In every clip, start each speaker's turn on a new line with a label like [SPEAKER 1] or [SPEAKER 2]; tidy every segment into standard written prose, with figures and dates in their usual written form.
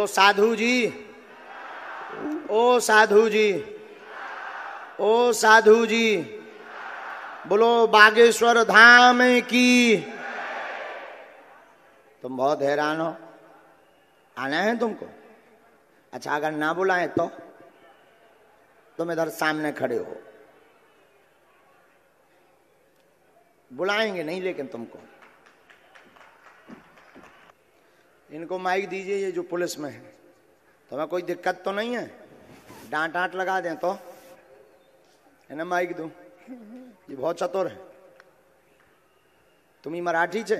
[SPEAKER 1] बोलो साधु जी, ओ साधु जी, ओ साधु जी, बोलो बागेश्वर धाम की। तुम बहुत हैरान हो, आना है तुमको? अच्छा, अगर ना बुलाएं तो तुम इधर सामने खड़े हो, बुलाएंगे नहीं लेकिन तुमको। इनको माइक दीजिए, ये जो पुलिस में है। तुम्हें कोई दिक्कत तो नहीं है? डांट डांट लगा दें तो इन्हें माइक दूं? ये बहुत चतुर है। तुम्ही मराठी छे?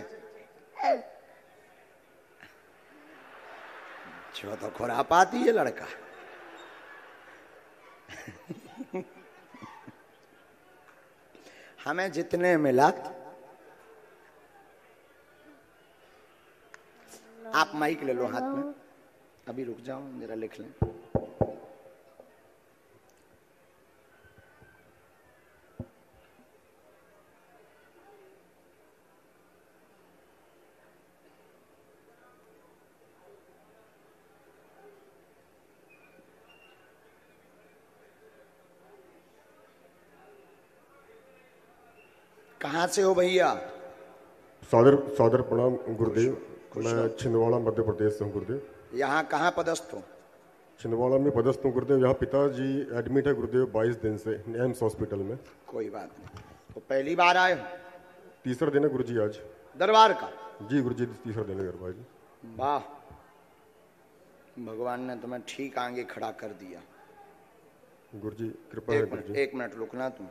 [SPEAKER 1] जो तो खुरापाती है लड़का। हमें जितने मिला। आप माइक ले लो हाथ में, अभी रुक जाओ, मेरा लिख लें। कहाँ से हो भैया?
[SPEAKER 2] सादर सादर प्रणाम गुरुदेव। मैं छिंदवाड़ा मध्य प्रदेश से हूँ गुरुदेव।
[SPEAKER 1] यहाँ कहाँ पदस्थ हो?
[SPEAKER 2] छिंदवाड़ा में पदस्थ हूँ गुरुदेव। यहाँ पिताजी एडमिट है गुरुदेव 22 दिन से एम्स हॉस्पिटल में।
[SPEAKER 1] कोई बात नहीं। तो पहली बार आए हो?
[SPEAKER 2] तीसरा दिन है गुरुजी आज
[SPEAKER 1] दरबार का?
[SPEAKER 2] जी गुरुजी, तीसरा दिन है दरबार जी।
[SPEAKER 1] वाह, भगवान ने तुम्हें ठीक आगे खड़ा कर दिया।
[SPEAKER 2] गुरुजी कृपा है गुरुजी।
[SPEAKER 1] एक मिनट रुकना तुम।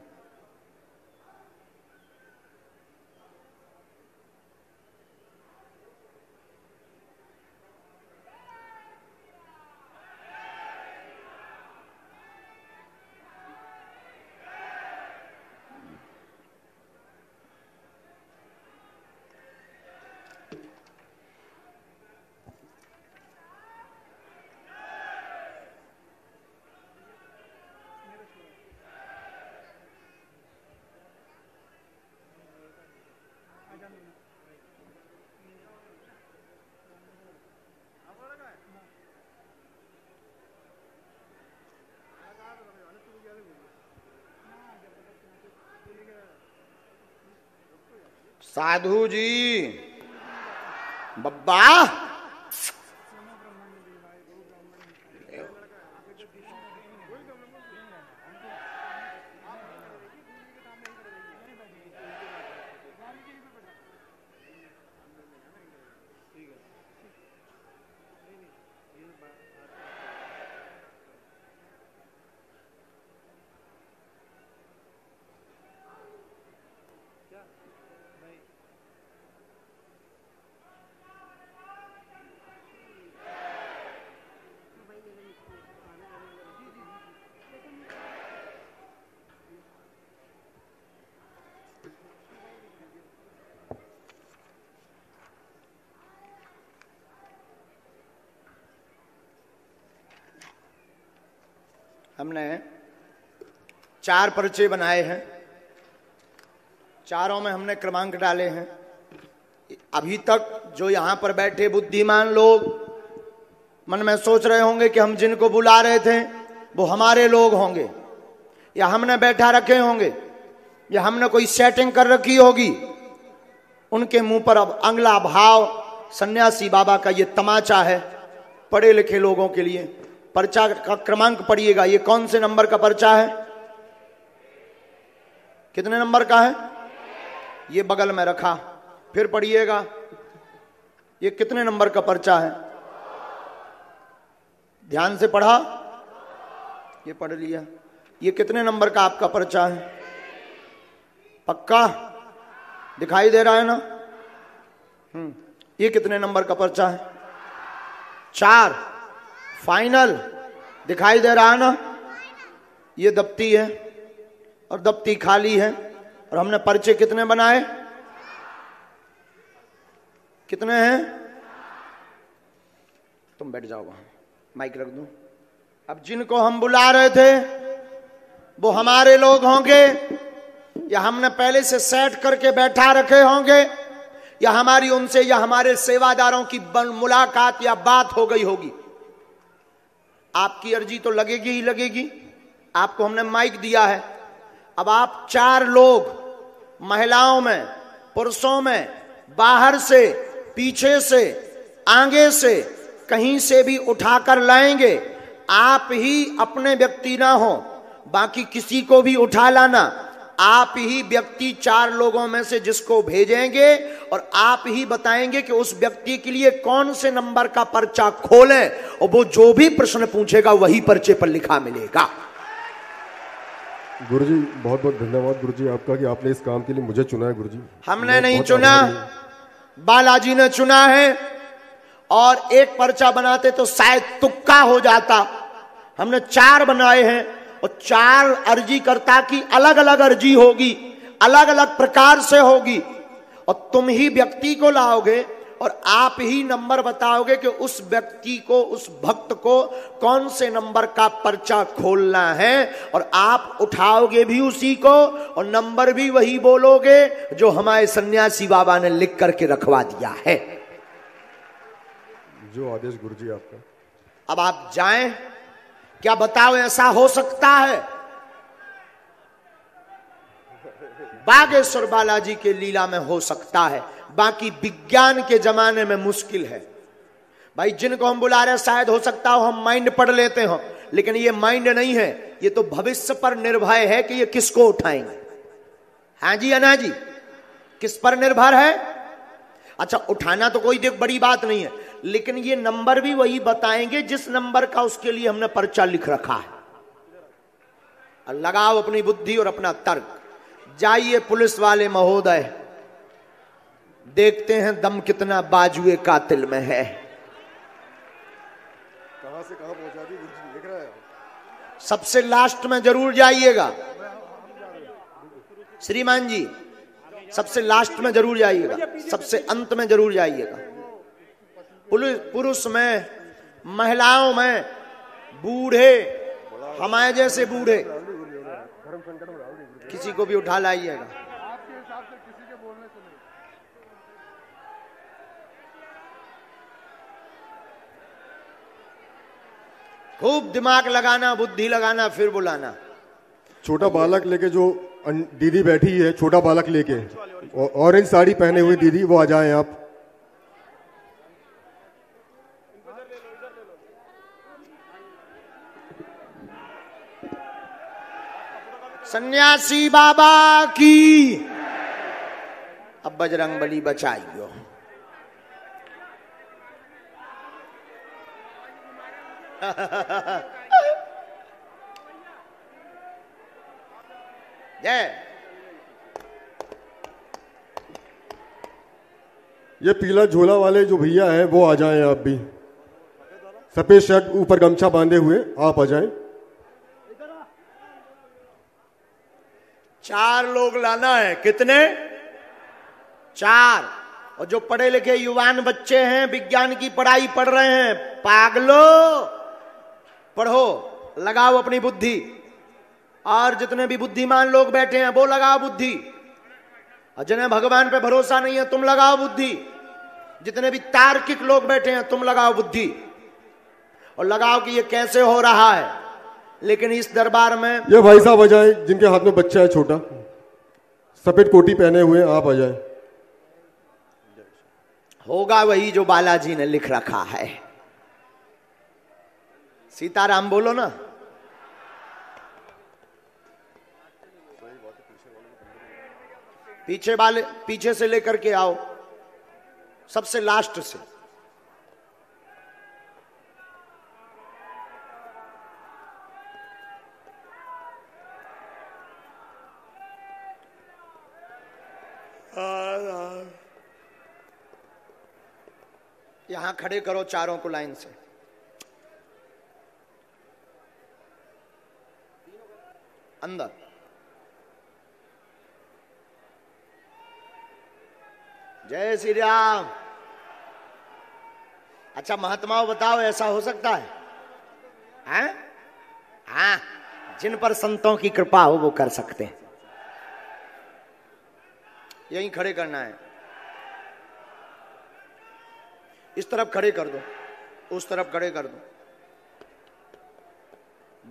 [SPEAKER 1] साधु जी, बब्बा, हमने 4 पर्चे बनाए हैं, चारों में हमने क्रमांक डाले हैं। अभी तक जो यहां पर बैठे बुद्धिमान लोग मन में सोच रहे होंगे कि हम जिनको बुला रहे थे वो हमारे लोग होंगे, या हमने बैठा रखे होंगे, या हमने कोई सेटिंग कर रखी होगी। उनके मुंह पर अब अगला भाव सन्यासी बाबा का ये तमाचा है। पढ़े लिखे लोगों के लिए पर्चा का क्रमांक पढ़िएगा। ये कौन से नंबर का पर्चा है? कितने नंबर का है? ये बगल में रखा। फिर पढ़िएगा, ये कितने नंबर का पर्चा है? ध्यान से पढ़ा? ये पढ़ लिया। ये कितने नंबर का आपका पर्चा है? पक्का दिखाई दे रहा है ना? ये कितने नंबर का पर्चा है? 4। फाइनल दिखाई दे रहा है ना? ये दफ्ती है और दफ्ती खाली है। और हमने पर्चे कितने बनाए? कितने हैं? तुम बैठ जाओ वहां, माइक रख दूं। अब जिनको हम बुला रहे थे वो हमारे लोग होंगे, या हमने पहले से सेट करके बैठा रखे होंगे, या हमारी उनसे या हमारे सेवादारों की मुलाकात या बात हो गई होगी। आपकी अर्जी तो लगेगी ही लगेगी, आपको हमने माइक दिया है। अब आप 4 लोग, महिलाओं में, पुरुषों में, बाहर से, पीछे से, आगे से, कहीं से भी उठाकर लाएंगे। आप ही अपने व्यक्ति ना हो, बाकी किसी को भी उठा लाना। आप ही व्यक्ति 4 लोगों में से जिसको भेजेंगे और आप ही बताएंगे कि उस व्यक्ति के लिए कौन से नंबर का पर्चा खोलें, और वो जो भी प्रश्न पूछेगा वही पर्चे पर लिखा मिलेगा।
[SPEAKER 2] गुरुजी बहुत बहुत धन्यवाद गुरुजी आपका कि आपने इस काम के लिए मुझे चुना है। गुरुजी
[SPEAKER 1] हमने नहीं चुना, बालाजी ने चुना है। और एक पर्चा बनाते तो शायद तुक्का हो जाता। हमने 4 बनाए हैं और 4 अर्जीकर्ता की अलग अलग अर्जी होगी, अलग अलग प्रकार से होगी, और तुम ही व्यक्ति को लाओगे और आप ही नंबर बताओगे कि उस व्यक्ति को, उस भक्त को कौन से नंबर का पर्चा खोलना है, और आप उठाओगे भी उसी को और नंबर भी वही बोलोगे जो हमारे सन्यासी बाबा ने लिख करके रखवा दिया है।
[SPEAKER 2] जो आदेश गुरुजी आपका।
[SPEAKER 1] अब आप जाएं, क्या बताओ ऐसा हो सकता है? बागेश्वर बालाजी के लीला में हो सकता है, बाकी विज्ञान के जमाने में मुश्किल है। भाई जिनको हम बुला रहे हैं शायद हो सकता हो हम माइंड पढ़ लेते हो, लेकिन ये माइंड नहीं है, ये तो भविष्य पर निर्भर है कि ये किसको उठाएंगे। हाँ जी अन्ना जी, किस पर निर्भर है? अच्छा, उठाना तो कोई देख बड़ी बात नहीं है, लेकिन ये नंबर भी वही बताएंगे जिस नंबर का उसके लिए हमने पर्चा लिख रखा है। लगाओ अपनी बुद्धि और अपना तर्क। जाइए पुलिस वाले महोदय, देखते हैं दम कितना बाजुए कातिल में है।
[SPEAKER 2] कहां से कहां पहुंचा दी गुरुजी, देख रहा है?
[SPEAKER 1] सबसे लास्ट में जरूर जाइएगा श्रीमान जी, सबसे लास्ट में जरूर जाइएगा, सबसे अंत में जरूर जाइएगा। पुरुष में, महिलाओं में, बूढ़े, हमारे जैसे बूढ़े, किसी को भी उठा लाइएगा। खूब दिमाग लगाना, बुद्धि लगाना, फिर बुलाना।
[SPEAKER 2] छोटा बालक लेके जो दीदी बैठी है, छोटा बालक लेके, ऑरेंज साड़ी पहने हुई दीदी, वो आ जाएं आप।
[SPEAKER 1] सन्यासी बाबा की। अब बजरंगबली बचाइयो। जय।
[SPEAKER 2] ये पीला झोला वाले जो भैया हैं वो आ जाएं आप भी, सफेद शर्ट ऊपर गमछा बांधे हुए, आप आ जाएं।
[SPEAKER 1] 4 लोग लाना है। कितने? 4। और जो पढ़े लिखे युवान बच्चे हैं, विज्ञान की पढ़ाई पढ़ रहे हैं, पागलो पढ़ो, लगाओ अपनी बुद्धि। और जितने भी बुद्धिमान लोग बैठे हैं वो लगाओ बुद्धि, और जिन्हें भगवान पे भरोसा नहीं है तुम लगाओ बुद्धि। जितने भी तार्किक लोग बैठे हैं तुम लगाओ बुद्धि, और लगाओ कि ये कैसे हो रहा है। लेकिन इस दरबार में
[SPEAKER 2] ये भाई साहब आ जाए जिनके हाथ में बच्चा है छोटा, सफेद कोटी पहने हुए, आप आ जाए।
[SPEAKER 1] होगा वही जो बालाजी ने लिख रखा है। सीताराम बोलो ना। पीछे वाले, पीछे से लेकर के आओ, सबसे लास्ट से। यहां खड़े करो चारों को लाइन से। अंदर। जय श्री राम। अच्छा महात्माओं बताओ, ऐसा हो सकता है? हैं? हाँ, जिन पर संतों की कृपा हो वो कर सकते हैं। यहीं खड़े करना है। इस तरफ खड़े कर दो, उस तरफ खड़े कर दो।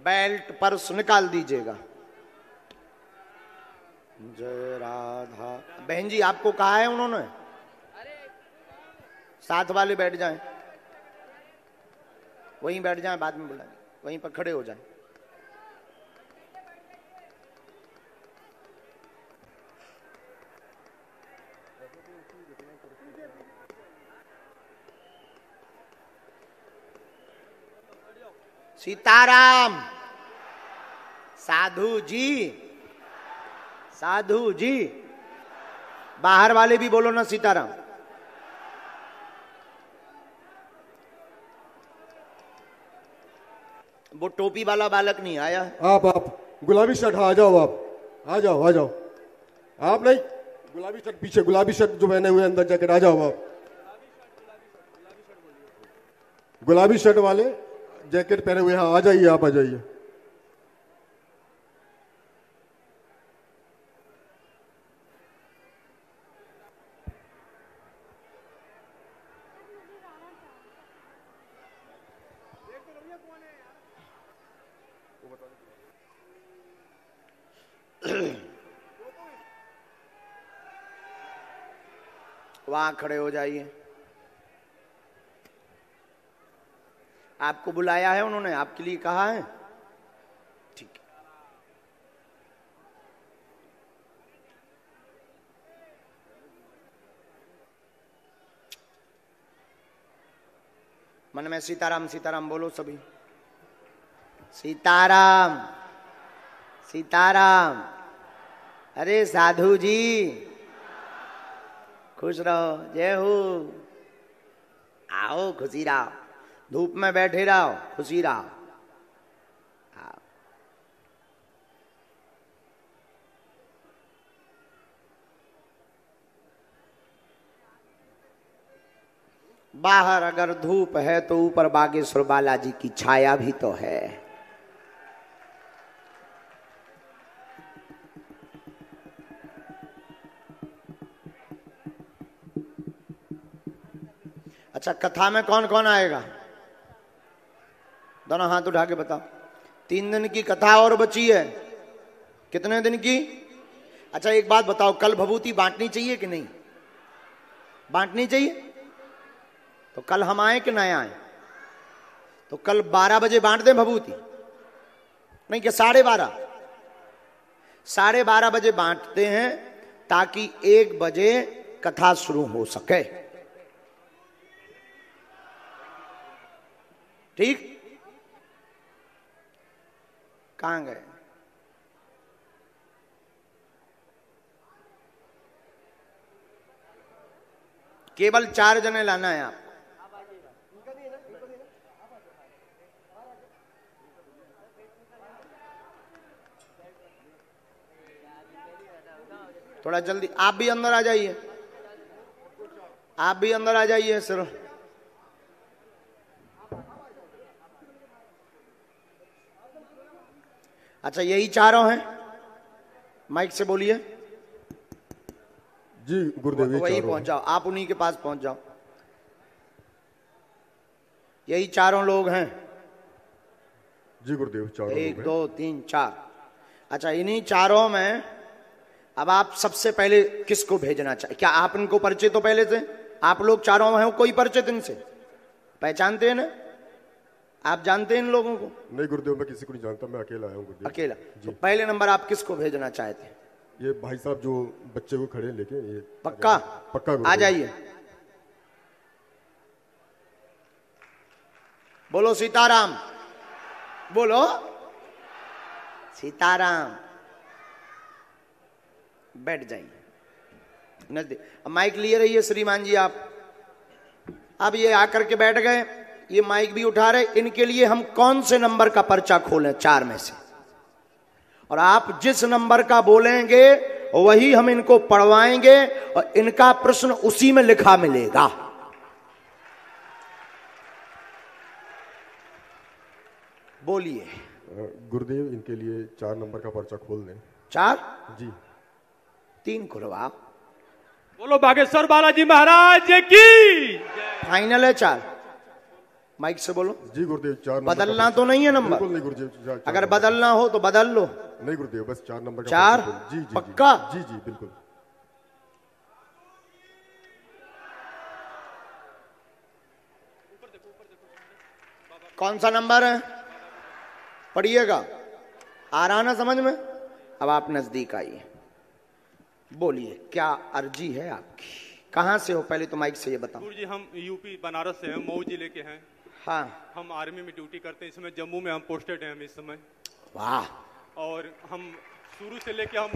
[SPEAKER 1] बेल्ट पर्स निकाल दीजिएगा। जय राधा। बहन जी आपको कहा है उन्होंने? साथ वाले बैठ जाएं, वहीं बैठ जाएं, बाद में बुलाएंगे, वहीं पर खड़े हो जाएं। सीताराम। साधु जी, साधु जी। बाहर वाले भी बोलो ना सीताराम। वो टोपी वाला बालक नहीं आया है।
[SPEAKER 2] आप गुलाबी शर्ट, हाँ आ जाओ, आप आ जाओ, आ जाओ। आप नहीं, गुलाबी शर्ट पीछे, गुलाबी शर्ट जो पहने हुए अंदर जैकेट, आ जाओ आप। गुलाबी शर्ट वाले जैकेट पहने हुए, हाँ आ जाइए, आप आ जाइए।
[SPEAKER 1] वहां खड़े हो जाइए। आपको बुलाया है उन्होंने, आपके लिए कहा है, ठीक है। मन में सीताराम सीताराम बोलो सभी। सीताराम सीताराम। अरे साधु जी खुश रहो, जय हो। आओ खुशी रहो, धूप में बैठे रहो, खुशी रहो। बाहर अगर धूप है तो ऊपर बागेश्वर बालाजी की छाया भी तो है। अच्छा, कथा में कौन कौन आएगा? दोनों हाथ उठा के बताओ। 3 दिन की कथा और बची है। कितने दिन की? अच्छा एक बात बताओ, कल भभूति बांटनी चाहिए कि नहीं? बांटनी चाहिए। तो कल हम आए कि नहीं आए? तो कल 12 बजे बांट दें भभूति? नहीं क्या 12:30? 12:30 बजे बांटते हैं ताकि 1 बजे कथा शुरू हो सके। ठीक? कहां गए? केवल 4 जने लाना है आप। थोड़ा जल्दी, आप भी अंदर आ जाइए, आप भी अंदर आ जाइए सिर्फ। अच्छा यही चारों हैं? माइक से बोलिए
[SPEAKER 2] जी गुरुदेव।
[SPEAKER 1] वही पहुंच जाओ, आप उन्हीं के पास पहुंच जाओ। यही चारों लोग हैं?
[SPEAKER 2] जी गुरुदेव, चारों।
[SPEAKER 1] 1 2 3 4। अच्छा इन्हीं चारों में अब आप सबसे पहले किसको भेजना चाहिए? क्या आप इनको परिचित हो पहले से? आप लोग चारों हैं, कोई परिचित इनसे? पहचानते हैं ना? आप जानते हैं इन लोगों को?
[SPEAKER 2] नहीं गुरुदेव, मैं किसी को नहीं जानता, मैं अकेला आया हूँ गुरुदेव।
[SPEAKER 1] अकेला? तो पहले नंबर आप किसको भेजना चाहते हैं?
[SPEAKER 2] ये भाई साहब जो बच्चे को खड़े लेके, ये
[SPEAKER 1] पक्का?
[SPEAKER 2] पक्का
[SPEAKER 1] आ जाइए। बोलो सीताराम, बोलो सीताराम। बैठ जाइए नजदीक। अब माइक लिए रहिए श्रीमान जी आप। अब ये आकर के बैठ गए, ये माइक भी उठा रहे। इनके लिए हम कौन से नंबर का पर्चा खोलें 4 में से? और आप जिस नंबर का बोलेंगे वही हम इनको पढ़वाएंगे और इनका प्रश्न उसी में लिखा मिलेगा। बोलिए।
[SPEAKER 2] गुरुदेव इनके लिए 4 नंबर का पर्चा खोल दें।
[SPEAKER 1] 4?
[SPEAKER 2] जी।
[SPEAKER 1] 3 खुलवा।
[SPEAKER 3] बोलो बागेश्वर बालाजी महाराज की।
[SPEAKER 1] फाइनल है 4? माइक से बोलो।
[SPEAKER 2] जी गुरुदेव, 4 नंबर
[SPEAKER 1] बदलना तो नहीं है नंबर?
[SPEAKER 2] बिल्कुल नहीं गुरुदेव, 4
[SPEAKER 1] अगर बदलना हो तो बदल लो।
[SPEAKER 2] नहीं गुरुदेव, बस 4 नंबर का
[SPEAKER 1] 4
[SPEAKER 2] जी जी
[SPEAKER 1] पक्का?
[SPEAKER 2] जी जी बिल्कुल।
[SPEAKER 1] कौन सा नंबर है पढ़िएगा, आ रहा ना समझ में? अब आप नजदीक आइए, बोलिए क्या अर्जी है आपकी, कहाँ से हो? पहले तो माइक से ये बताओ।
[SPEAKER 3] गुरु जी हम यूपी बनारस से हैं, मऊ जिले के हैं।
[SPEAKER 1] हाँ।
[SPEAKER 3] हम आर्मी में ड्यूटी करते हैं, इस समय जम्मू में हम पोस्टेड हैं हम इस समय।
[SPEAKER 1] वाह।
[SPEAKER 3] और हम शुरू से लेके हम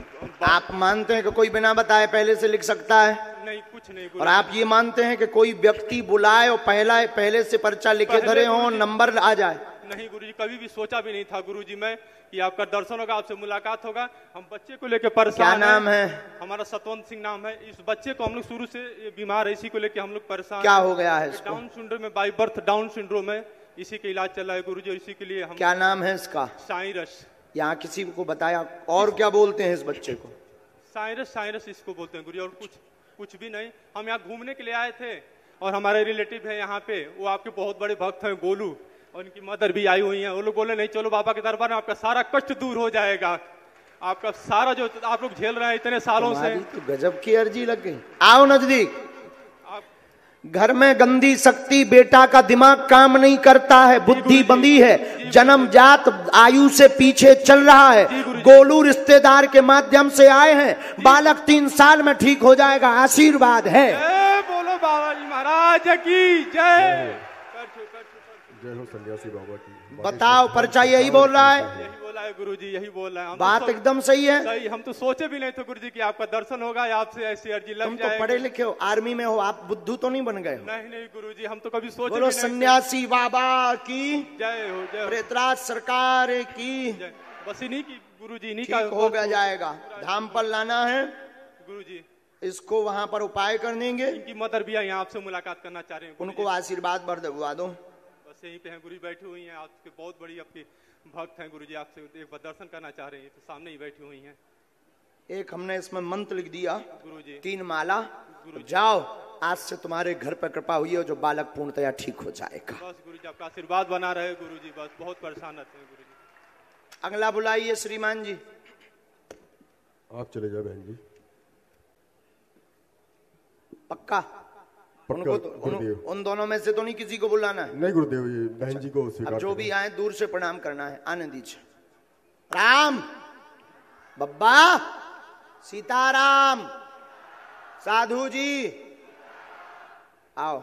[SPEAKER 1] आप मानते हैं कि कोई बिना बताए पहले से लिख सकता है?
[SPEAKER 3] नहीं, कुछ नहीं
[SPEAKER 1] और आप ये मानते हैं कि कोई व्यक्ति बुलाए और पहले से पर्चा लिखे धरे हो, नंबर आ जाए?
[SPEAKER 3] नहीं गुरुजी, कभी भी सोचा भी नहीं था गुरुजी मैं कि आपका दर्शन होगा, आपसे मुलाकात होगा। हम बच्चे को लेकर परेशान।
[SPEAKER 1] क्या नाम है?
[SPEAKER 3] हमारा सतवंत सिंह नाम है। इस बच्चे को हम लोग शुरू से ये बीमार है, इसी को लेकर हम लोग परेशान।
[SPEAKER 1] क्या हो गया है इसको?
[SPEAKER 3] डाउन सिंड्रोम में, बाई बर्थ डाउन सिंड्रोम है, इसी के इलाज चल रहा है गुरुजी। और इसी के लिए हम।
[SPEAKER 1] क्या नाम है इसका?
[SPEAKER 3] साइरस।
[SPEAKER 1] यहाँ किसी को बताया? और क्या बोलते हैं इस बच्चे को?
[SPEAKER 3] साइरस इसको बोलते हैं गुरुजी, और कुछ भी नहीं। हम यहाँ घूमने के लिए आए थे और हमारे रिलेटिव है यहाँ पे, वो आपके बहुत बड़े भक्त हैं, गोलू, और उनकी मदर भी आई हुई हैं। वो लोग बोले नहीं चलो बाबा के दरबार में, आपका सारा कष्ट दूर हो जाएगा, आपका सारा जो आप लोग झेल रहे हैं इतने सालों से।
[SPEAKER 1] तो गजब की अर्जी लग गई। आओ नजदीक। घर में गंदी शक्ति, बेटा का दिमाग काम नहीं करता है, बुद्धि बंदी है, जन्मजात आयु से पीछे चल रहा है। गोलू रिश्तेदार के माध्यम से आए हैं, बालक 3 साल में ठीक हो जाएगा, आशीर्वाद है।
[SPEAKER 3] बोलो बाबा जी महाराज की जय।
[SPEAKER 2] जय हो सन्यासी बाबा की।
[SPEAKER 1] बताओ, पर्चा यही बोल रहा है?
[SPEAKER 3] यही बोला है गुरुजी, यही बोल रहा है।
[SPEAKER 1] बात एकदम सही है।
[SPEAKER 3] सही, हम तो सोचे भी नहीं थे गुरुजी कि आपका दर्शन होगा, आपसे ऐसी अर्जी लग
[SPEAKER 1] तुम
[SPEAKER 3] जाएगी।
[SPEAKER 1] तो पढ़े लिखे हो, आर्मी में हो, आप बुद्धू तो नहीं बन गए हो?
[SPEAKER 3] नहीं गुरुजी, हम तो कभी सोचे
[SPEAKER 1] बोलो
[SPEAKER 3] भी नहीं।
[SPEAKER 1] सन्यासी बाबा की
[SPEAKER 3] जय हो, जय हो।
[SPEAKER 1] प्रेतराज सरकार की।
[SPEAKER 3] बस इन्हीं की गुरुजी, इन्हीं
[SPEAKER 1] ठीक
[SPEAKER 3] का
[SPEAKER 1] हो गया जाएगा। धाम पर लाना है
[SPEAKER 3] गुरुजी,
[SPEAKER 1] इसको, वहां पर उपाय कर देंगे।
[SPEAKER 3] इनकी मदर भी यहाँ आपसे मुलाकात करना चाह रहे हैं गुरुजी।
[SPEAKER 1] उनको आशीर्वाद भर दबवा दो।
[SPEAKER 3] बस यहीं पे हैं गुरुजी, बैठी हुई हैं, आपके बहुत बड़ी आपकी भक्त हैं गुरुजी, आपसे एक बार दर्शन करना चाह रहे हैं, तो सामने ही बैठी हुई हैं।
[SPEAKER 1] एक हमने इसमें मंत्र लिख दिया
[SPEAKER 3] गुरुजी,
[SPEAKER 1] 3 माला। जाओ, आज से तुम्हारे घर पर कृपा हुई है, जो बालक पूर्णतया ठीक हो जाएगा।
[SPEAKER 3] बस गुरुजी आपका आशीर्वाद बना रहे गुरुजी, बस बहुत परेशान रहते हैं गुरुजी।
[SPEAKER 1] अगला बुलाइए श्रीमान जी।
[SPEAKER 2] आप चले जाए बहन जी।
[SPEAKER 1] पक्का? उनको तो उन दोनों में से तो नहीं किसी को बुलाना है?
[SPEAKER 2] नहीं गुरुदेव, ये बहन जी को
[SPEAKER 1] अब जो भी आए दूर से प्रणाम करना है, आने दीजिए। राम बब्बा, सीताराम, साधु जी आओ।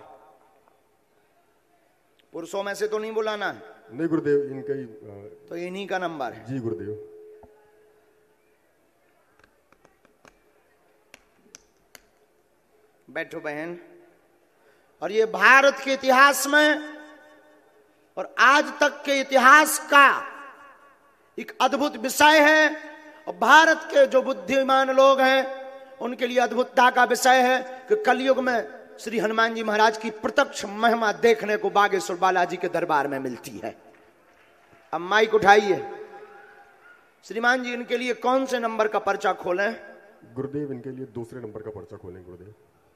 [SPEAKER 1] पुरुषों में से तो नहीं बुलाना है?
[SPEAKER 2] नहीं गुरुदेव, इनका ही
[SPEAKER 1] तो इन्हीं का नंबर है।
[SPEAKER 2] जी गुरुदेव।
[SPEAKER 1] बैठो बहन। और ये भारत के इतिहास में और आज तक के इतिहास का एक अद्भुत विषय है, और भारत के जो बुद्धिमान लोग हैं उनके लिए अद्भुतता का विषय है कि कलयुग में श्री हनुमान जी महाराज की प्रत्यक्ष महिमा देखने को बागेश्वर बालाजी के दरबार में मिलती है। अब माइक उठाइए। श्रीमान जी, इनके लिए कौन से नंबर का पर्चा खोलें?
[SPEAKER 2] गुरुदेव, इनके लिए दूसरे नंबर का पर्चा खोलें गुरुदेव।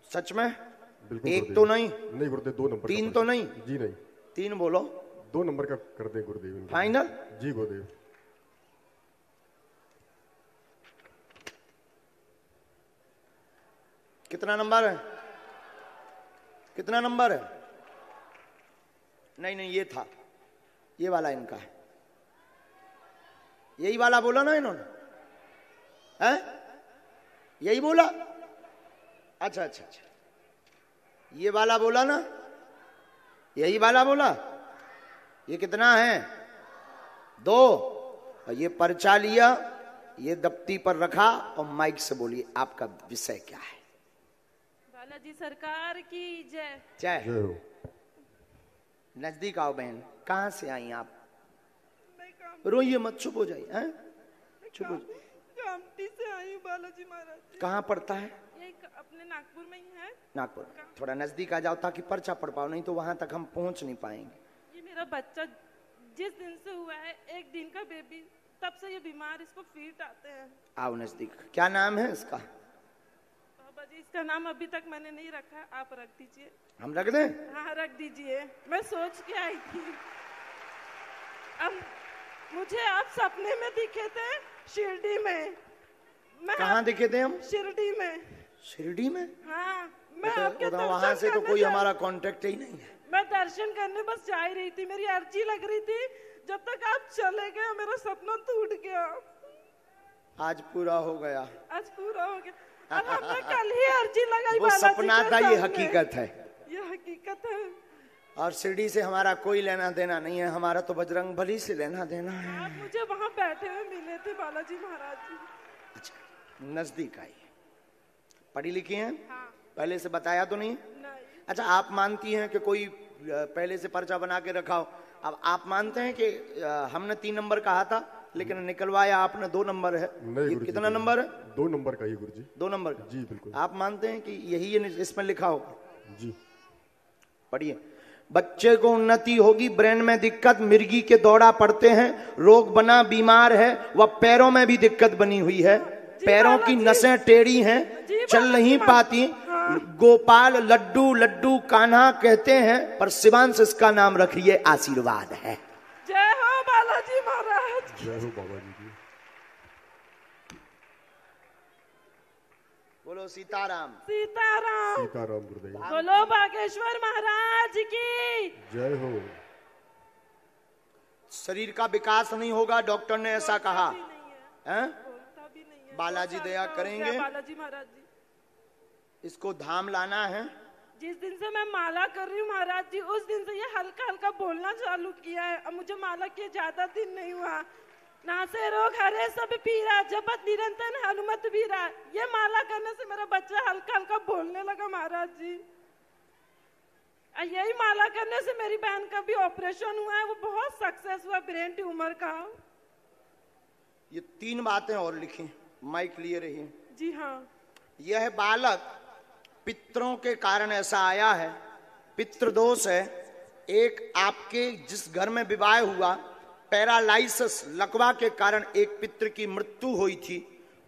[SPEAKER 1] सच में?
[SPEAKER 2] बिल्कुल।
[SPEAKER 1] एक तो नहीं?
[SPEAKER 2] नहीं गुरुदेव, 2 नंबर।
[SPEAKER 1] 3 तो नहीं?
[SPEAKER 2] जी नहीं।
[SPEAKER 1] 3 बोलो।
[SPEAKER 2] 2 नंबर का कर दें गुरुदेव।
[SPEAKER 1] फाइनल?
[SPEAKER 2] जी गुरुदेव।
[SPEAKER 1] कितना नंबर है? कितना नंबर है? नहीं, ये था, ये वाला इनका है। यही वाला बोला ना इन्होंने? है? यही बोला? अच्छा, ये वाला बोला ना? यही वाला बोला? ये कितना है? 2। और ये पर्चा लिया, ये दफ्ती पर रखा, और माइक से बोलिए आपका विषय क्या है?
[SPEAKER 4] बालाजी सरकार की जय।
[SPEAKER 1] जय
[SPEAKER 2] हो।
[SPEAKER 1] नजदीक आओ बहन। कहाँ से आई आप? रोइए मत, चुप हो जाइए। हैं? चुप हो।
[SPEAKER 4] कामटी से आई हूँ बालाजी महाराज।
[SPEAKER 1] कहाँ पड़ता है?
[SPEAKER 4] ये अपने नागपुर में ही है।
[SPEAKER 1] नागपुर। थोड़ा नजदीक आ जाओ ताकि पर्चा पढ़ पाओ, नहीं तो वहां तक हम पहुंच नहीं पाएंगे।
[SPEAKER 4] ये मेरा बच्चा जिस दिन से हुआ है, 1 दिन का बेबी, तब से ये बीमार, इसको फीट आते हैं।
[SPEAKER 1] आओ नजदीक। क्या नाम है इसका?
[SPEAKER 4] बाबा जी इसका नाम अभी तक मैंने नहीं रखा, आप रख दीजिए।
[SPEAKER 1] हम रख दें?
[SPEAKER 4] हाँ रख दीजिए, मैं सोच के आई थी। अब मुझे आप सपने में दिखे थे शिरडी में। मैं
[SPEAKER 1] कहाँ दिखे थे हम?
[SPEAKER 4] शिरडी में।
[SPEAKER 1] शिरडी में?
[SPEAKER 4] हाँ मैं आपके दर्शन
[SPEAKER 1] वहां से तो
[SPEAKER 4] करने
[SPEAKER 1] कोई
[SPEAKER 4] जा-
[SPEAKER 1] हमारा कांटेक्ट ही नहीं है।
[SPEAKER 4] मैं दर्शन करने बस जा ही रही थी, मेरी अर्जी लग रही थी। जब तक आप चले गए मेरा सपना टूट गया।
[SPEAKER 1] आज पूरा हो गया।
[SPEAKER 4] आज पूरा हो गया। अब हमने कल ही अर्जी लगाई
[SPEAKER 1] वो
[SPEAKER 4] बालाजी
[SPEAKER 1] सपना
[SPEAKER 4] के
[SPEAKER 1] था, ये
[SPEAKER 4] सामने।
[SPEAKER 1] हकीकत है।
[SPEAKER 4] ये हकीकत है।
[SPEAKER 1] और शिरडी से हमारा कोई लेना देना नहीं है, हमारा तो बजरंग बली से लेना देना है।
[SPEAKER 4] आप मुझे वहाँ बैठे हुए मिले थे बालाजी महाराज जी।
[SPEAKER 1] अच्छा, नजदीक आई। पढ़ी लिखी हैं?
[SPEAKER 4] हाँ।
[SPEAKER 1] पहले से बताया तो नहीं?
[SPEAKER 4] नहीं।
[SPEAKER 1] अच्छा, आप मानती हैं कि कोई पहले से पर्चा बना के रखा हो? अब आप मानते हैं कि हमने 3 नंबर कहा था लेकिन निकलवाया आपने 2 नंबर है।
[SPEAKER 2] नहीं
[SPEAKER 1] ये
[SPEAKER 2] गुरुजी,
[SPEAKER 1] कितना नंबर है?
[SPEAKER 2] 2 नंबर का ही गुरुजी।
[SPEAKER 1] 2 नंबर का?
[SPEAKER 2] जी बिल्कुल।
[SPEAKER 1] आप मानते हैं कि यही ये इसमें लिखा होगा?
[SPEAKER 2] जी।
[SPEAKER 1] पढ़िए। बच्चे को उन्नति होगी, ब्रेन में दिक्कत, मिर्गी के दौड़ा पड़ते हैं, रोग बना, बीमार है, वह पैरों में भी दिक्कत बनी हुई है, पैरों की नसें टेढ़ी हैं, चल नहीं पाती। गोपाल लड्डू लड्डू कान्हा कहते हैं, पर शिवांश इसका नाम रखिए आशीर्वाद है।
[SPEAKER 4] जय हो बालाजी महाराज।
[SPEAKER 2] जय हो बाबा जी की।
[SPEAKER 1] बोलो सीताराम।
[SPEAKER 4] सीताराम।
[SPEAKER 2] सीताराम गुरुदेव।
[SPEAKER 4] बोलो बागेश्वर महाराज की
[SPEAKER 2] जय हो।
[SPEAKER 1] शरीर का विकास नहीं होगा, डॉक्टर ने ऐसा कहा
[SPEAKER 4] नहीं है,
[SPEAKER 1] है?
[SPEAKER 4] बोलता भी नहीं है।
[SPEAKER 1] बालाजी दया करेंगे।
[SPEAKER 4] बालाजी महाराज जी
[SPEAKER 1] इसको धाम लाना है।
[SPEAKER 4] जिस दिन से मैं माला कर रही हूँ महाराज जी, उस दिन से ये हल्का हल्का बोलना चालू किया है। अब मुझे माला किए ज्यादा दिन नहीं हुआ। नासे रोग हरे सब पीरा, जपत निरंतर हनुमत वीरा। ये माला करने से मेरा बच्चा हल्का हल्का बोलने लगा महाराज जी। यही माला करने से मेरी बहन का भी ऑपरेशन हुआ है, वो बहुत सक्सेस हुआ ब्रेन ट्यूमर का।
[SPEAKER 1] ये 3 बातें और लिखी, माइक लिए रही।
[SPEAKER 4] जी हाँ।
[SPEAKER 1] यह बालक पितरों के कारण ऐसा आया है, पितृदोष है। एक आपके जिस घर में विवाह हुआ, पैरालाइसिस लकवा के कारण एक पितृ की मृत्यु हुई थी,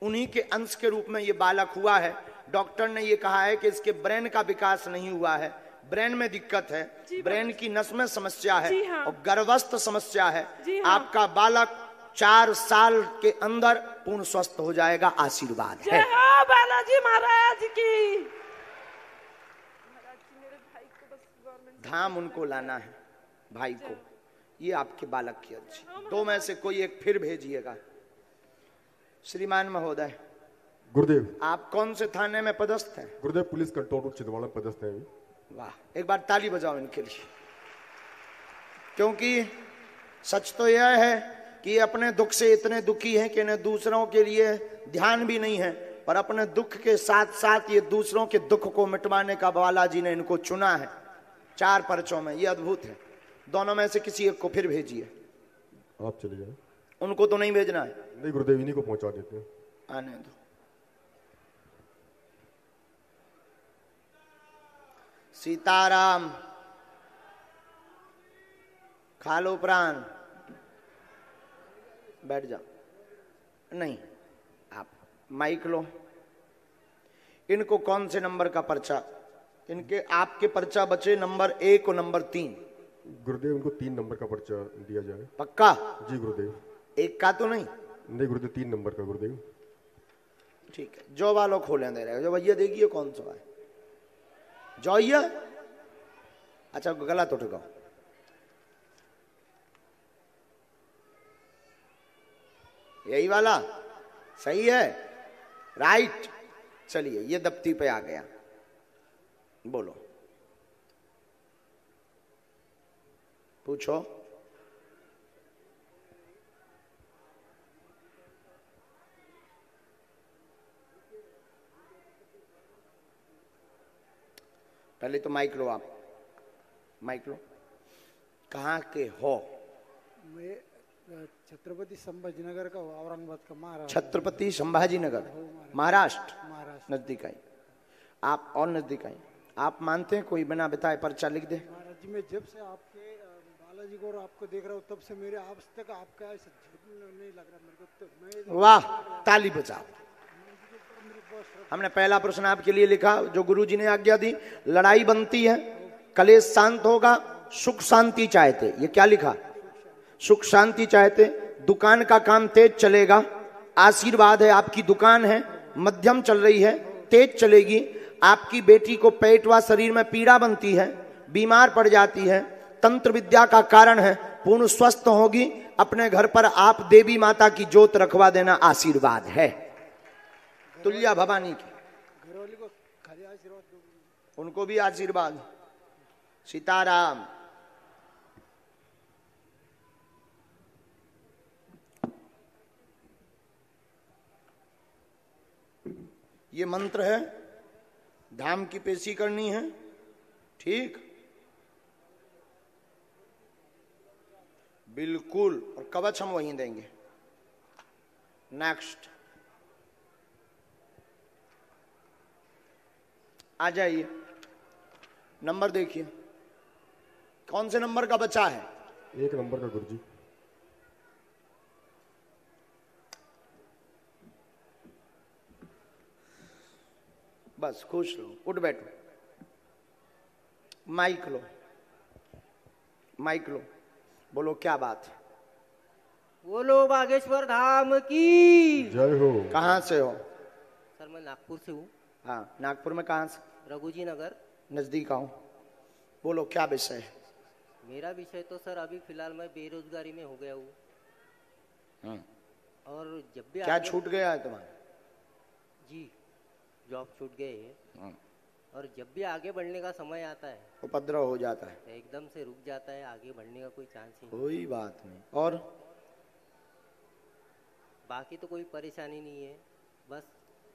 [SPEAKER 1] उन्हीं के अंश के रूप में ये बालक हुआ है। डॉक्टर ने ये कहा है कि इसके ब्रेन का विकास नहीं हुआ है, ब्रेन में दिक्कत है, ब्रेन की नस में समस्या है
[SPEAKER 4] हाँ।
[SPEAKER 1] और गर्भस्थ समस्या है।
[SPEAKER 4] हाँ।
[SPEAKER 1] आपका बालक 4 साल के अंदर पूर्ण स्वस्थ हो जाएगा, आशीर्वाद है।
[SPEAKER 4] जय हो बालाजी महाराज की।
[SPEAKER 1] धाम उनको लाना है भाई को। ये आपके बालक की अर्जी। 2 में से कोई एक फिर भेजिएगा। श्रीमान महोदय,
[SPEAKER 2] गुरुदेव।
[SPEAKER 1] आप कौन से थाने में पदस्थ हैं?
[SPEAKER 2] गुरुदेव पुलिस कंट्रोल रूम छिंदवाड़ा पदस्थ है।
[SPEAKER 1] वाह, एक बार ताली बजाओ इनके लिए। क्योंकि सच तो यह है कि ये अपने दुख से इतने दुखी हैं कि इन्हें दूसरों के लिए ध्यान भी नहीं है, पर अपने दुख के साथ साथ ये दूसरों के दुख को मिटवाने का बालाजी ने इनको चुना है 4 पर्चों में। ये अद्भुत है। दोनों में से किसी एक को फिर भेजिए।
[SPEAKER 2] आप चले जाए।
[SPEAKER 1] उनको तो नहीं भेजना है?
[SPEAKER 2] नहीं गुरुदेव, इन्हीं को पहुंचा देते हैं।
[SPEAKER 1] आने दो। सीताराम। खा लो प्राण, बैठ जाओ। नहीं, आप माइक लो। इनको कौन से नंबर का पर्चा? इनके आपके पर्चा बचे नंबर 1 और नंबर 3।
[SPEAKER 2] गुरुदेव उनको 3 नंबर का पर्चा दिया जाए।
[SPEAKER 1] पक्का?
[SPEAKER 2] जी गुरुदेव।
[SPEAKER 1] 1 का तो नहीं?
[SPEAKER 2] नहीं गुरुदेव, 3 नंबर का गुरुदेव।
[SPEAKER 1] ठीक है, जो वालों खोले दे रहे जो भैया देखिए कौन सा है जो ये। अच्छा, गलत उठ गया। यही वाला सही है, राइट। चलिए, ये दफ्ती पे आ गया। बोलो, पूछो। पहले तो माइक लो, आप माइक लो। कहाँ के हो?
[SPEAKER 5] मैं छत्रपति संभाजीनगर का, औरंगाबाद का, महाराष्ट्र।
[SPEAKER 1] छत्रपति संभाजीनगर, महाराष्ट्र।
[SPEAKER 5] महाराष्ट्र
[SPEAKER 1] नजदीक आई आप, और नजदीक आई। आप मानते हैं कोई बिना बताए पर्चा लिख दे?
[SPEAKER 5] महाराज जी, मैं जब से आपके बालाजी को और आपको देख रहा हूँ, तब से मेरे आज तक आपका ऐसा झुकना नहीं लग रहा मेरे को। तो मैं
[SPEAKER 1] वाह, ताली बजाओ। हमने पहला प्रश्न आपके लिए लिखा जो गुरुजी ने आज्ञा दी, लड़ाई बनती है, कलेश शांत होगा, सुख शांति चाहते। ये क्या लिखा? सुख शांति चाहते। दुकान का काम तेज चलेगा, आशीर्वाद है। आपकी दुकान है, मध्यम चल रही है, तेज चलेगी। आपकी बेटी को पेट व शरीर में पीड़ा बनती है, बीमार पड़ जाती है, तंत्र विद्या का कारण है, पूर्ण स्वस्थ होगी। अपने घर पर आप देवी माता की जोत रखवा देना, आशीर्वाद है। तुल्या भवानी की
[SPEAKER 5] घरवाली को खाली आशीर्वाद दो।
[SPEAKER 1] उनको भी आशीर्वाद। सीताराम। ये मंत्र है, धाम की पेशी करनी है, ठीक? बिल्कुल। और कवच हम वहीं देंगे। नेक्स्ट आ जाइए, नंबर देखिए कौन से नंबर का बचा है?
[SPEAKER 2] 1 नंबर का गुरुजी।
[SPEAKER 1] बस खुश लो, उठ बैठो। माइक लो, माइक लो, बोलो क्या बात है?
[SPEAKER 6] बोलो बागेश्वर धाम की
[SPEAKER 2] जय हो।
[SPEAKER 1] कहाँ से हो?
[SPEAKER 6] सर मैं नागपुर से हूँ।
[SPEAKER 1] हाँ, नागपुर में कहाँ से?
[SPEAKER 6] रघुजी नगर।
[SPEAKER 1] नजदीक आऊं। बोलो क्या विषय है?
[SPEAKER 6] मेरा विषय तो सर अभी फिलहाल मैं बेरोजगारी में हो गया हूँ। और जब भी
[SPEAKER 1] क्या छूट गया है तुम्हारा?
[SPEAKER 6] जी जॉब छूट गए है। और जब भी आगे बढ़ने का समय आता है
[SPEAKER 1] उपद्रव हो जाता है,
[SPEAKER 6] तो एकदम से रुक जाता है, आगे बढ़ने का कोई चांस ही नहीं।
[SPEAKER 1] कोई बात नहीं। और
[SPEAKER 6] बाकी तो कोई परेशानी नहीं है, बस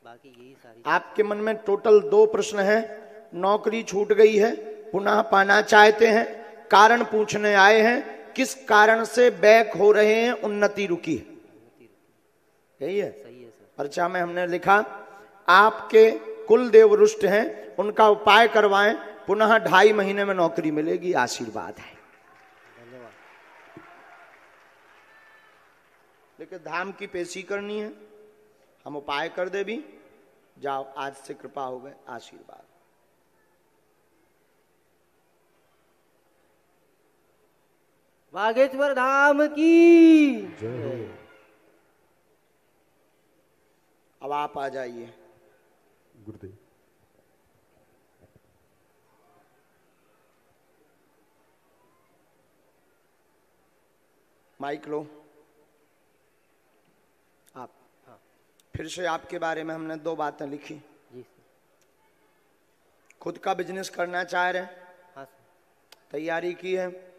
[SPEAKER 6] बाकी यही सारी।
[SPEAKER 1] आपके मन में टोटल 2 प्रश्न है। नौकरी छूट गई है, पुनः पाना चाहते हैं, कारण पूछने आए हैं, किस कारण से बैक हो रहे हैं, उन्नति रुकी है। यही है?
[SPEAKER 6] सही है सर।
[SPEAKER 1] पर्चा में हमने लिखा आपके कुल देव रुष्ट हैं, उनका उपाय करवाएं, पुनः 2.5 महीने में नौकरी मिलेगी, आशीर्वाद है।
[SPEAKER 6] धन्यवाद।
[SPEAKER 1] लेकिन धाम की पेशी करनी है, हम उपाय कर दे भी। जाओ, आज से कृपा हो गए, आशीर्वाद।
[SPEAKER 6] बागेश्वर धाम की
[SPEAKER 2] जय हो।
[SPEAKER 1] अब आप आ जाइए।
[SPEAKER 2] गुरुदेव।
[SPEAKER 1] माइक लो आप। फिर से आपके बारे में हमने 2 बातें लिखी।
[SPEAKER 6] जी सर।
[SPEAKER 1] खुद का बिजनेस करना चाह रहे हैं,
[SPEAKER 6] हाँ सर।
[SPEAKER 1] तैयारी की है।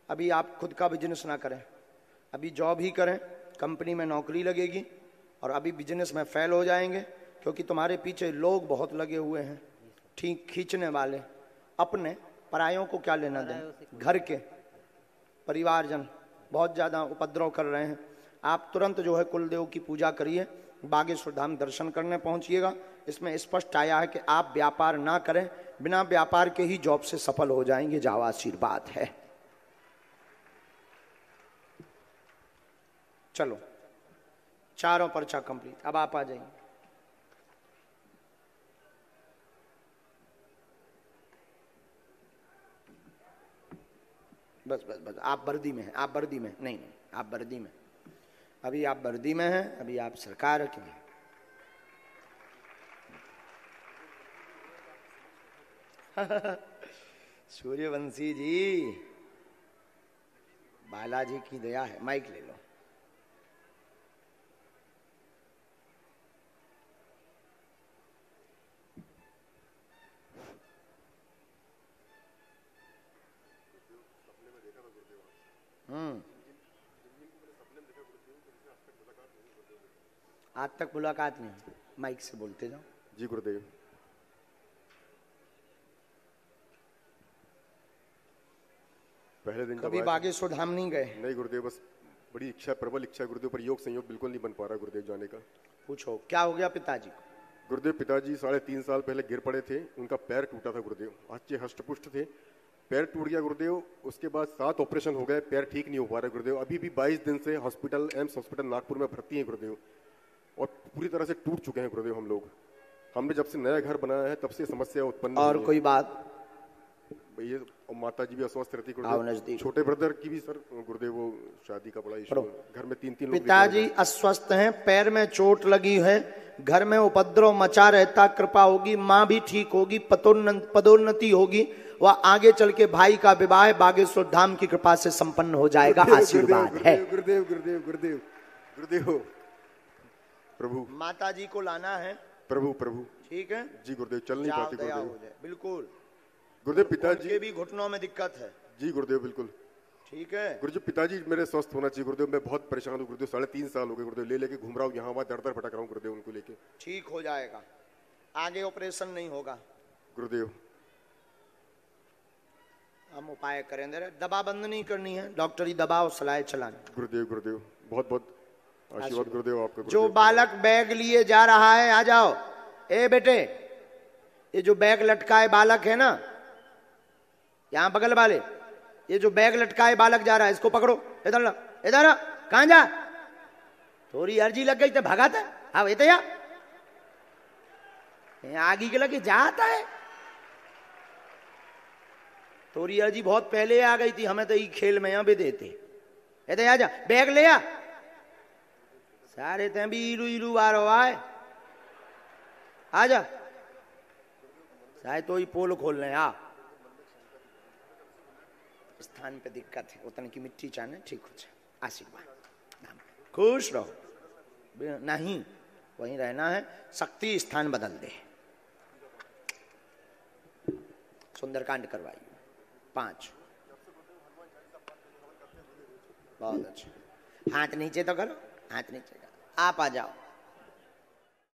[SPEAKER 1] अभी आप खुद का बिजनेस ना करें, अभी जॉब ही करें, कंपनी में नौकरी लगेगी और अभी बिजनेस में फेल हो जाएंगे, क्योंकि तुम्हारे पीछे लोग बहुत लगे हुए हैं, ठीक खींचने वाले। अपने परायों को क्या लेना दें, घर के परिवारजन बहुत ज़्यादा उपद्रव कर रहे हैं। आप तुरंत जो है कुलदेव की पूजा करिए, बागेश्वर धाम दर्शन करने पहुंचिएगा। इसमें स्पष्ट आया है कि आप व्यापार ना करें, बिना व्यापार के ही जॉब से सफल हो जाएंगे। जाओ, आशीर्वाद है। चलो, चारों पर्चा कंप्लीट। अब आप आ जाइए। बस बस बस, आप वर्दी में हैं, आप वर्दी में। नहीं नहीं, आप वर्दी में। अभी आप वर्दी में हैं, अभी आप सरकार के हैं। सूर्यवंशी जी, बालाजी की दया है। माइक ले लो। आज तक मुलाकात नहीं हुई। माइक से बोलते जाओ।
[SPEAKER 2] जी गुरुदेव। पहले दिन
[SPEAKER 1] कभी बागेश्वर धाम नहीं गए?
[SPEAKER 2] नहीं गुरुदेव, बस बड़ी इच्छा, प्रबल इच्छा गुरुदेव, पर योग संयोग बिल्कुल नहीं बन पा रहा गुरुदेव जाने का।
[SPEAKER 1] पूछो क्या हो गया पिताजी को?
[SPEAKER 2] गुरुदेव पिताजी 3.5 साल पहले गिर पड़े थे, उनका पैर टूटा था गुरुदेव। अच्छे हष्टपुष्ट थे, पैर टूट गया गुरुदेव। उसके बाद 7 ऑपरेशन हो गए, पैर ठीक नहीं हो पा रहा गुरुदेव। अभी भी 22 दिन से हॉस्पिटल, एम्स हॉस्पिटल नागपुर में भर्ती है गुरुदेव। और पूरी तरह से टूट चुके हैं गुरुदेव हम लोग। हमने जब से नया घर बनाया है तब से समस्या उत्पन्न
[SPEAKER 1] और
[SPEAKER 2] हुई है।
[SPEAKER 1] कोई बात?
[SPEAKER 2] ये माता जी भी अस्वस्थ रहती
[SPEAKER 1] आओ
[SPEAKER 2] गुरुदेव,
[SPEAKER 1] नजदीक।
[SPEAKER 2] छोटे ब्रदर की भी सर गुरुदेव वो शादी का बड़ा इशू, घर में 3-3 लोग
[SPEAKER 1] पिताजी अस्वस्थ हैं, पैर में चोट लगी है, घर में उपद्रव मचा रहता, कृपा होगी माँ भी ठीक होगी, पदोन्नति होगी, वह आगे चल के भाई का विवाह बागेश्वर धाम की कृपा से संपन्न हो जाएगा। आशीर्वाद है।
[SPEAKER 2] गुरुदेव गुरुदेव गुरुदेव गुरुदेव प्रभु,
[SPEAKER 1] माता जी को लाना है।
[SPEAKER 2] प्रभु प्रभु
[SPEAKER 1] ठीक है
[SPEAKER 2] जी गुरुदेव, चल नहीं
[SPEAKER 1] जाओ,
[SPEAKER 2] पाते
[SPEAKER 1] दया
[SPEAKER 2] गुरुदेव।
[SPEAKER 1] हो जाए। बिल्कुल
[SPEAKER 2] गुरुदेव पिताजी
[SPEAKER 1] उनके भी घुटनों में दिक्कत है।
[SPEAKER 2] जी गुरुदेव बिल्कुल
[SPEAKER 1] ठीक है
[SPEAKER 2] गुरुदेव, पिताजी मेरे स्वस्थ होना चाहिए गुरुदेव। मैं बहुत परेशान हूँ गुरुदेव, 3.5 साल हो गए गुरुदेव, ले लेके घूम रहा हूँ यहाँ वहाँ, दर दर भटक रहा हूँ गुरुदेव उनको लेके।
[SPEAKER 1] ठीक हो जाएगा, आगे ऑपरेशन नहीं होगा
[SPEAKER 2] गुरुदेव।
[SPEAKER 1] हम उपाय करेंगे, दवा बंद नहीं करनी है, डॉक्टरी दवा और सलाह चलानी।
[SPEAKER 2] गुरुदेव गुरुदेव बहुत बहुत आशीर्वाद गुरुदेव आपका।
[SPEAKER 1] जो बालक बैग लिए जा रहा है, आ जाओ। ए बेटे, ये जो बैग लटकाए बालक है ना, यहाँ बगल वाले, ये जो बैग लटकाए बालक जा रहा है, इसको पकड़ो। इधर ला, इधर आ। कहाँ जा? थोड़ी अर्जी लग गई तो भगाता है। हाँ तो या आगे के लगे जाता है। थोड़ी अर्जी बहुत पहले आ गई थी, हमें तो ये खेल में यहाँ भी देते। इधर आ जा, बैग ले आ। सारे ते भी इलू इलू बारो आए, आ जा। शायद तो ही पोल खोल रहे हैं। स्थान पे दिक्कत है, उतने की मिट्टी चाहने ठीक हो जाए। आशीर्वाद, खुश रहो। नहीं वहीं रहना है, शक्ति स्थान बदल दे। सुंदरकांड करवाइए 5। बहुत अच्छा, हाथ नीचे तो करो, हाथ नीचे करो। आप आ जाओ।